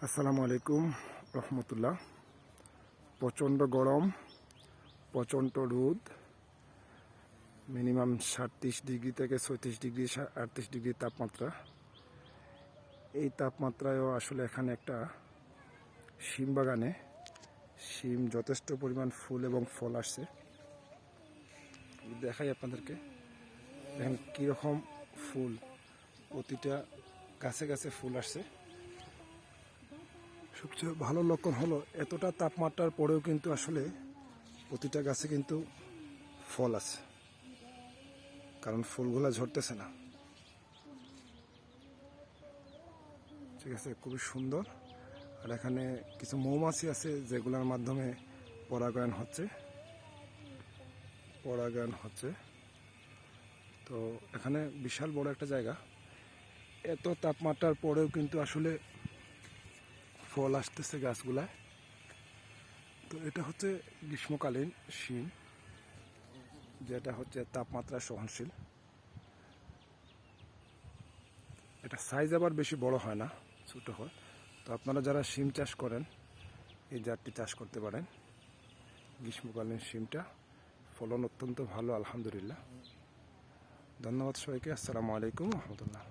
আসসালামু আলাইকুম রহমতুল্লাহ। প্রচণ্ড গরম, প্রচণ্ড রোদ, মিনিমাম 37 ডিগ্রি থেকে 36 ডিগ্রি 38 ডিগ্রি তাপমাত্রা। এই তাপমাত্রায়ও আসলে এখানে একটা শিম বাগানে শিম যথেষ্ট পরিমাণ ফুল এবং ফল আসছে। দেখাই আপনাদেরকে, দেখেন কীরকম ফুল, প্রতিটা গাছে গাছে ফুল আসছে। সবচেয়ে ভালো লক্ষণ হলো এতটা তাপমাত্রার পরেও কিন্তু আসলে প্রতিটা গাছে কিন্তু ফল আছে, কারণ ফুলগুলা ঝরতেছে না। ঠিক আছে, খুবই সুন্দর। আর এখানে কিছু মৌমাছি আছে যেগুলোর মাধ্যমে পরাগায়ন হচ্ছে। তো এখানে বিশাল বড় একটা জায়গা, এত তাপমাত্রার পরেও কিন্তু আসলে ফল আসতেছে গাছগুলায়। তো এটা হচ্ছে গ্রীষ্মকালীন শিম, যেটা হচ্ছে তাপমাত্রা সহনশীল। এটা সাইজ আবার বেশি বড় হয় না, ছোটো হয়। তো আপনারা যারা শিম চাষ করেন এই জাতটি চাষ করতে পারেন। গ্রীষ্মকালীন শিমটা ফলন অত্যন্ত ভালো, আলহামদুলিল্লাহ। ধন্যবাদ সবাইকে। আসসালামু আলাইকুম রহমতুল্লাহ।